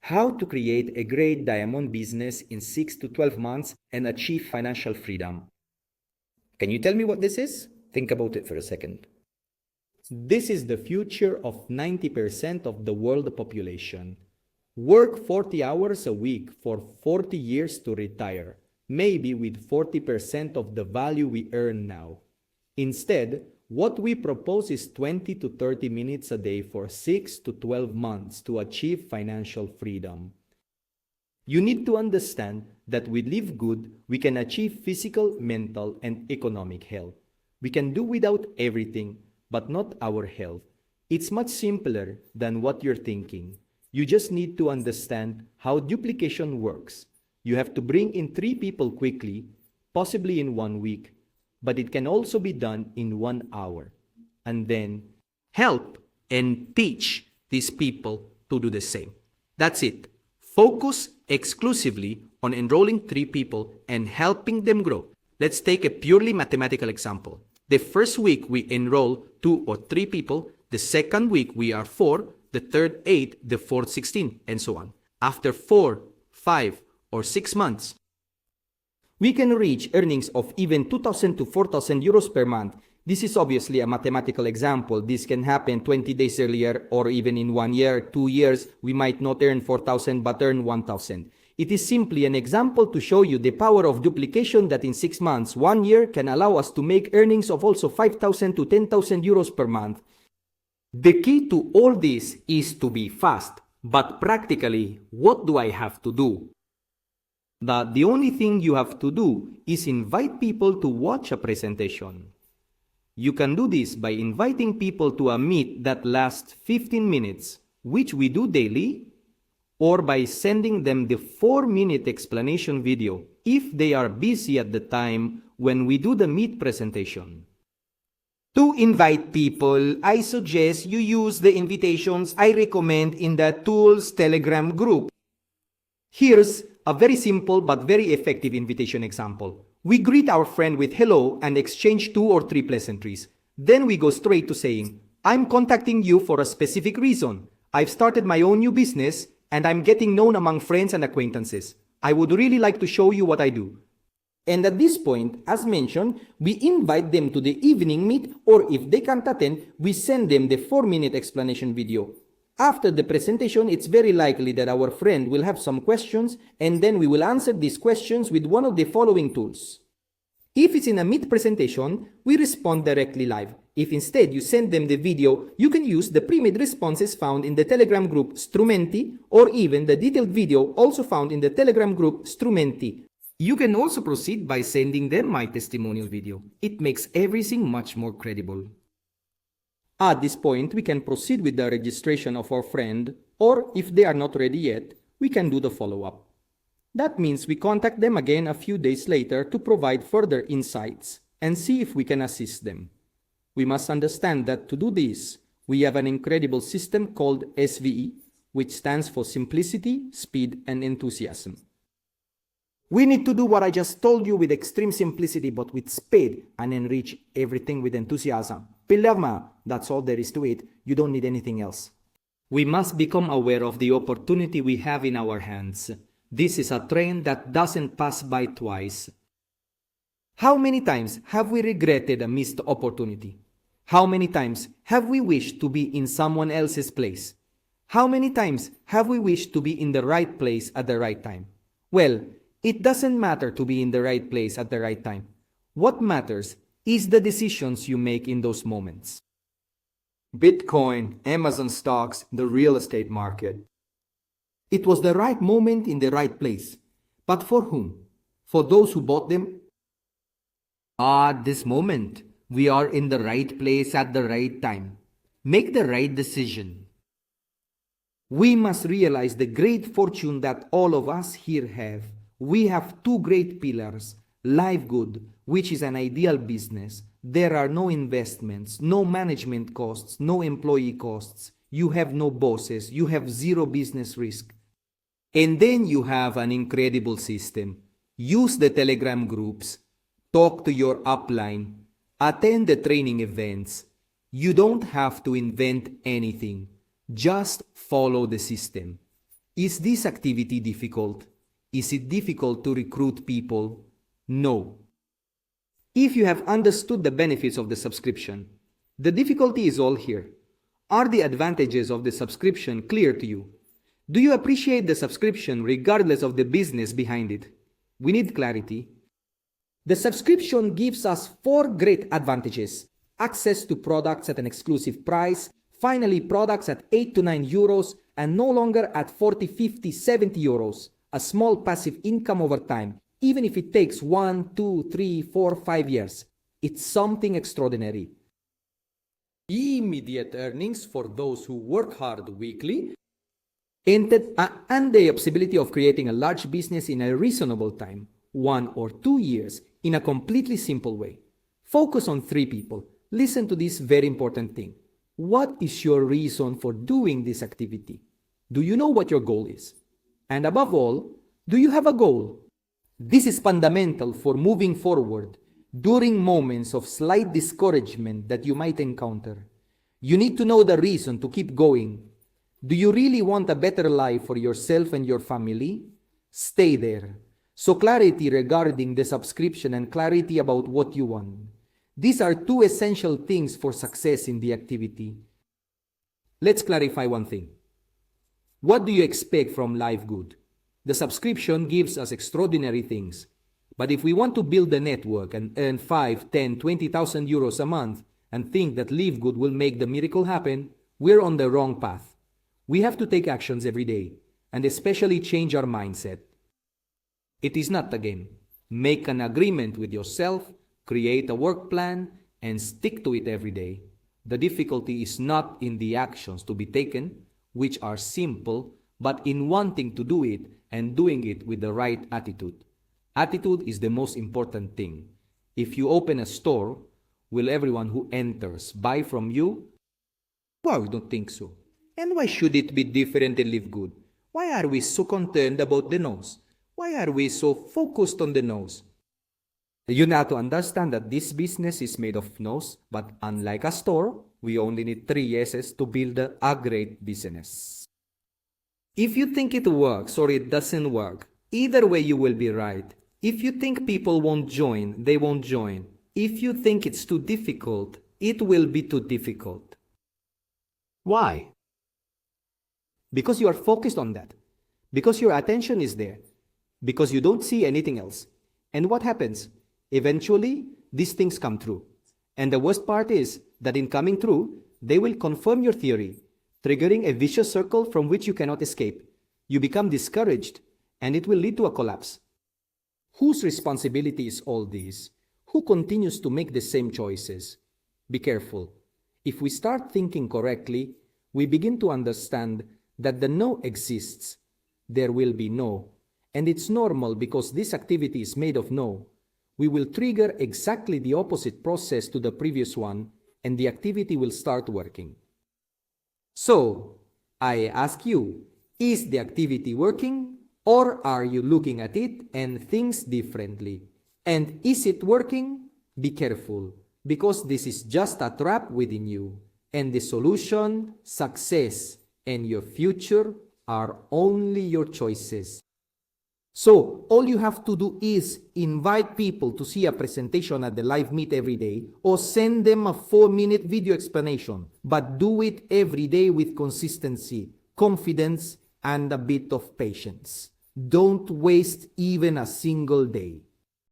How to create a great diamond business in 6 to 12 months and achieve financial freedom. Can you tell me what this is? Think about it for a second. This is the future of 90% of the world population. Work 40 hours a week for 40 years to retire, maybe with 40% of the value we earn now. Instead, what we propose is 20 to 30 minutes a day for 6 to 12 months to achieve financial freedom. You need to understand that with LiveGood, we can achieve physical, mental, and economic health. We can do without everything, but not our health. It's much simpler than what you're thinking. You just need to understand how duplication works. You have to bring in 3 people quickly, possibly in 1 week, but it can also be done in 1 hour. And then help and teach these people to do the same. That's it. Focus exclusively on enrolling 3 people and helping them grow. Let's take a purely mathematical example. The first week we enroll 2 or 3 people, the second week we are 4, the third 8, the fourth 16, and so on. After 4, 5, or 6 months, we can reach earnings of even 2,000 to 4,000 euros per month. This is obviously a mathematical example. This can happen 20 days earlier or even in 1 year, 2 years. We might not earn 4,000 but earn 1,000. It is simply an example to show you the power of duplication that in 6 months, 1 year can allow us to make earnings of also 5,000 to 10,000 euros per month. The key to all this is to be fast. But practically, what do I have to do? The only thing you have to do is invite people to watch a presentation. You can do this by inviting people to a meet that lasts 15 minutes, which we do daily, or by sending them the 4-minute explanation video if they are busy at the time when we do the meet presentation. To invite people, I suggest you use the invitations I recommend in the Tools Telegram group. Here's a very simple but very effective invitation example. We greet our friend with hello and exchange 2 or 3 pleasantries. Then we go straight to saying, I'm contacting you for a specific reason. I've started my own new business and I'm getting known among friends and acquaintances. I would really like to show you what I do. And at this point, as mentioned, we invite them to the evening meet, or if they can't attend, we send them the 4-minute explanation video. After the presentation, it's very likely that our friend will have some questions, and then we will answer these questions with one of the following tools. If it's in a meet presentation, we respond directly live. If instead you send them the video, you can use the pre-made responses found in the Telegram group Strumenti, or even the detailed video also found in the Telegram group Strumenti. You can also proceed by sending them my testimonial video. It makes everything much more credible. At this point, we can proceed with the registration of our friend, or if they are not ready yet, we can do the follow-up. That means we contact them again a few days later to provide further insights and see if we can assist them. We must understand that to do this, we have an incredible system called SVE, which stands for Simplicity, Speed, and Enthusiasm. We need to do what I just told you with extreme simplicity but with speed and enrich everything with enthusiasm. Believe me, that's all there is to it. You don't need anything else. We must become aware of the opportunity we have in our hands. This is a train that doesn't pass by twice. How many times have we regretted a missed opportunity? How many times have we wished to be in someone else's place? How many times have we wished to be in the right place at the right time? Well, it doesn't matter to be in the right place at the right time. What matters is the decisions you make in those moments. Bitcoin, Amazon stocks, the real estate market. It was the right moment in the right place. But for whom? For those who bought them? At this moment, we are in the right place at the right time. Make the right decision. We must realize the great fortune that all of us here have. We have 2 great pillars. LiveGood, which is an ideal business. There are no investments, no management costs, no employee costs. You have no bosses. You have 0 business risk. And then you have an incredible system. Use the Telegram groups. Talk to your upline. Attend the training events. You don't have to invent anything. Just follow the system. Is this activity difficult? Is it difficult to recruit people? No. If you have understood the benefits of the subscription, the difficulty is all here. Are the advantages of the subscription clear to you? Do you appreciate the subscription regardless of the business behind it? We need clarity. The subscription gives us 4 great advantages. Access to products at an exclusive price, finally products at 8 to 9 euros, and no longer at 40, 50, 70 euros. A small passive income over time, even if it takes 1, 2, 3, 4, 5 years. It's something extraordinary. Immediate earnings for those who work hard weekly, and the possibility of creating a large business in a reasonable time, 1 or 2 years, in a completely simple way. Focus on 3 people. Listen to this very important thing. What is your reason for doing this activity? Do you know what your goal is? And above all, do you have a goal? This is fundamental for moving forward during moments of slight discouragement that you might encounter. You need to know the reason to keep going. Do you really want a better life for yourself and your family? Stay there. So clarity regarding the subscription and clarity about what you want. These are 2 essential things for success in the activity. Let's clarify one thing. What do you expect from LiveGood? The subscription gives us extraordinary things. But if we want to build a network and earn 5, 10, 20,000 euros a month and think that LiveGood will make the miracle happen, we're on the wrong path. We have to take actions every day, and especially change our mindset. It is not a game. Make an agreement with yourself, create a work plan, and stick to it every day. The difficulty is not in the actions to be taken, which are simple, but in wanting to do it and doing it with the right attitude. Attitude is the most important thing. If you open a store, will everyone who enters buy from you? Well, I don't think so. And why should it be different in LiveGood? Why are we so concerned about the no's? Why are we so focused on the no's? You have to understand that this business is made of no's, but unlike a store, we only need 3 yeses to build a great business. If you think it works or it doesn't work, either way you will be right. If you think people won't join, they won't join. If you think it's too difficult, it will be too difficult. Why? Because you are focused on that. Because your attention is there. Because you don't see anything else. And what happens? Eventually, these things come true. And the worst part is that in coming true, they will confirm your theory, triggering a vicious circle from which you cannot escape. You become discouraged, and it will lead to a collapse. Whose responsibility is all this? Who continues to make the same choices? Be careful. If we start thinking correctly, we begin to understand that the no exists. There will be no. And it's normal because this activity is made of no. We will trigger exactly the opposite process to the previous one, and the activity will start working. So, I ask you, is the activity working, or are you looking at it and things differently? And is it working? Be careful, because this is just a trap within you, and the solution, success, and your future are only your choices. So, all you have to do is invite people to see a presentation at the live meet every day, or send them a 4-minute video explanation, but do it every day with consistency, confidence, and a bit of patience. Don't waste even a single day.